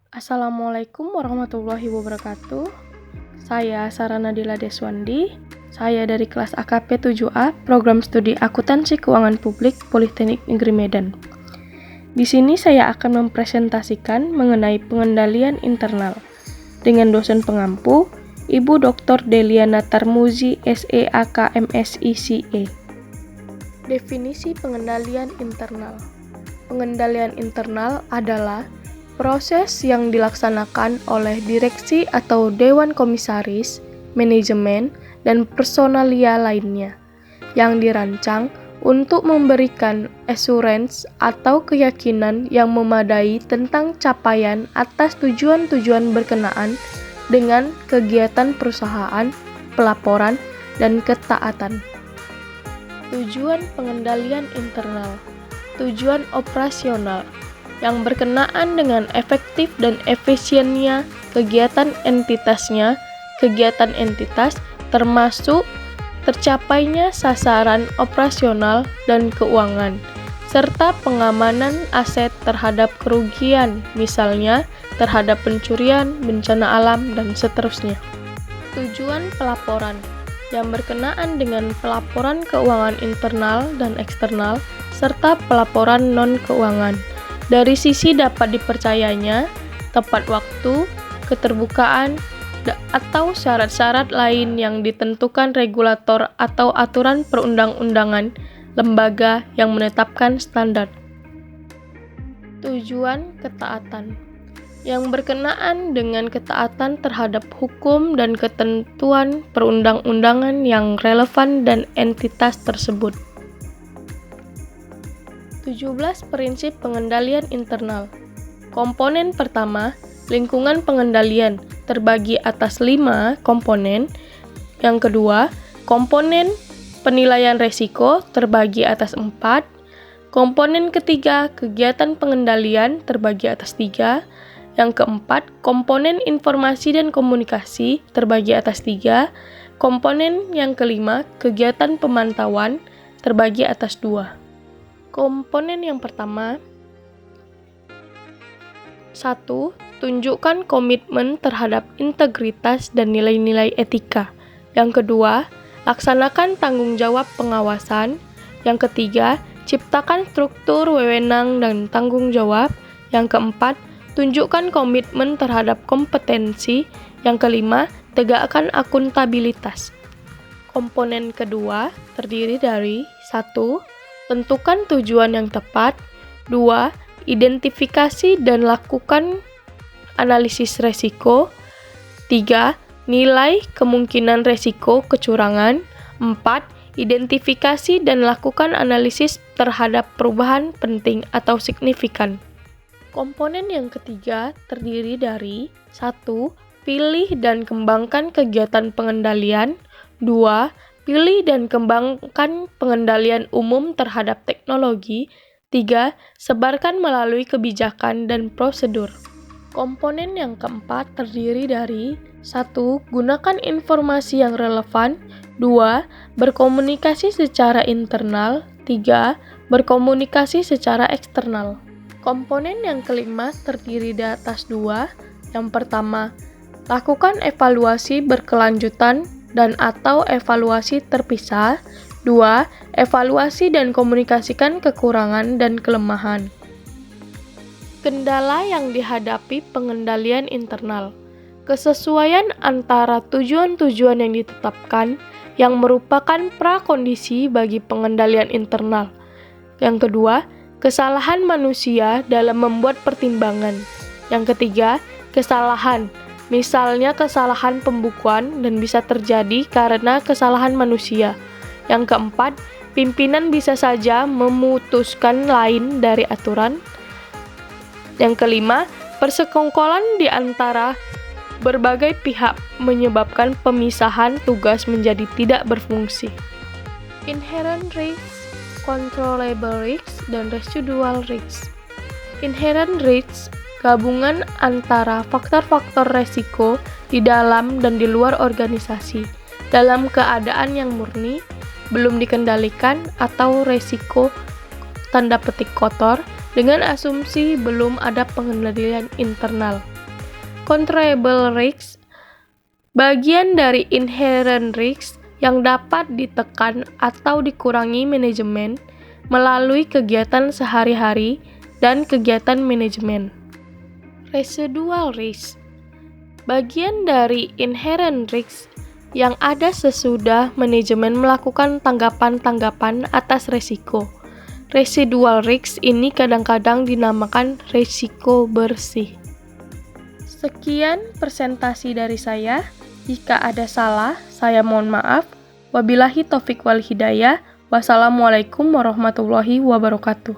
Assalamualaikum warahmatullahi wabarakatuh. Saya Sarah Nadila Deswandi. Saya dari kelas AKP 7A, Program Studi Akuntansi Keuangan Publik Politeknik Negeri Medan. Di sini saya akan mempresentasikan mengenai pengendalian internal dengan dosen pengampu, Ibu Dr. Deliana Tarmuzi, SEAK MSI CA. Definisi pengendalian internal. Pengendalian internal adalah proses yang dilaksanakan oleh direksi atau dewan komisaris, manajemen, dan personalia lainnya yang dirancang untuk memberikan assurance atau keyakinan yang memadai tentang capaian atas tujuan-tujuan berkenaan dengan kegiatan perusahaan, pelaporan, dan ketaatan. Tujuan pengendalian internal. Tujuan operasional yang berkenaan dengan efektif dan efisiennya kegiatan entitas termasuk tercapainya sasaran operasional dan keuangan, serta pengamanan aset terhadap kerugian, misalnya terhadap pencurian, bencana alam, dan seterusnya. Tujuan pelaporan yang berkenaan dengan pelaporan keuangan internal dan eksternal, serta pelaporan non-keuangan. Dari sisi dapat dipercayanya, tepat waktu, keterbukaan, atau syarat-syarat lain yang ditentukan regulator atau aturan perundang-undangan lembaga yang menetapkan standar. Tujuan ketaatan yang berkenaan dengan ketaatan terhadap hukum dan ketentuan perundang-undangan yang relevan dan entitas tersebut. 17 prinsip pengendalian internal. Komponen pertama, lingkungan pengendalian, terbagi atas 5 komponen. Yang kedua, komponen penilaian risiko, terbagi atas 4. Komponen ketiga, kegiatan pengendalian, terbagi atas 3. Yang keempat, komponen informasi dan komunikasi, terbagi atas 3. Komponen yang kelima, kegiatan pemantauan, terbagi atas 2. Komponen yang pertama, 1. Tunjukkan komitmen terhadap integritas dan nilai-nilai etika. Yang kedua, laksanakan tanggung jawab pengawasan. Yang ketiga, ciptakan struktur wewenang dan tanggung jawab. Yang keempat, tunjukkan komitmen terhadap kompetensi. Yang kelima, tegakkan akuntabilitas. Komponen kedua terdiri dari 1. Tentukan tujuan yang tepat. 2. Identifikasi dan lakukan analisis resiko. 3. Nilai kemungkinan resiko kecurangan. 4. Identifikasi dan lakukan analisis terhadap perubahan penting atau signifikan. Komponen yang ketiga terdiri dari 1. Pilih dan kembangkan kegiatan pengendalian. 2. Pilih dan kembangkan pengendalian umum terhadap teknologi. 3. Sebarkan melalui kebijakan dan prosedur. Komponen yang keempat terdiri dari 1. Gunakan informasi yang relevan. 2. Berkomunikasi secara internal. 3. Berkomunikasi secara eksternal. Komponen yang kelima terdiri dari atas 2. Yang pertama, lakukan evaluasi berkelanjutan dan atau evaluasi terpisah. 2. Evaluasi dan komunikasikan kekurangan dan kelemahan. Kendala yang dihadapi pengendalian internal. Kesesuaian antara tujuan-tujuan yang ditetapkan yang merupakan prakondisi bagi pengendalian internal. Yang kedua, kesalahan manusia dalam membuat pertimbangan. Yang ketiga, kesalahan. Misalnya kesalahan pembukuan dan bisa terjadi karena kesalahan manusia. Yang keempat, pimpinan bisa saja memutuskan lain dari aturan. Yang kelima, persekongkolan di antara berbagai pihak menyebabkan pemisahan tugas menjadi tidak berfungsi. Inherent risks, controllable risks, dan residual risks. Inherent risks gabungan antara faktor-faktor resiko di dalam dan di luar organisasi dalam keadaan yang murni, belum dikendalikan, atau resiko tanda petik kotor dengan asumsi belum ada pengendalian internal. Controllable risk, bagian dari inherent risk yang dapat ditekan atau dikurangi manajemen melalui kegiatan sehari-hari dan kegiatan manajemen. Residual risk, bagian dari inherent risk yang ada sesudah manajemen melakukan tanggapan-tanggapan atas resiko. Residual risk ini kadang-kadang dinamakan risiko bersih. Sekian presentasi dari saya. Jika ada salah, saya mohon maaf. Wabillahi taufik wal hidayah. Wassalamualaikum warahmatullahi wabarakatuh.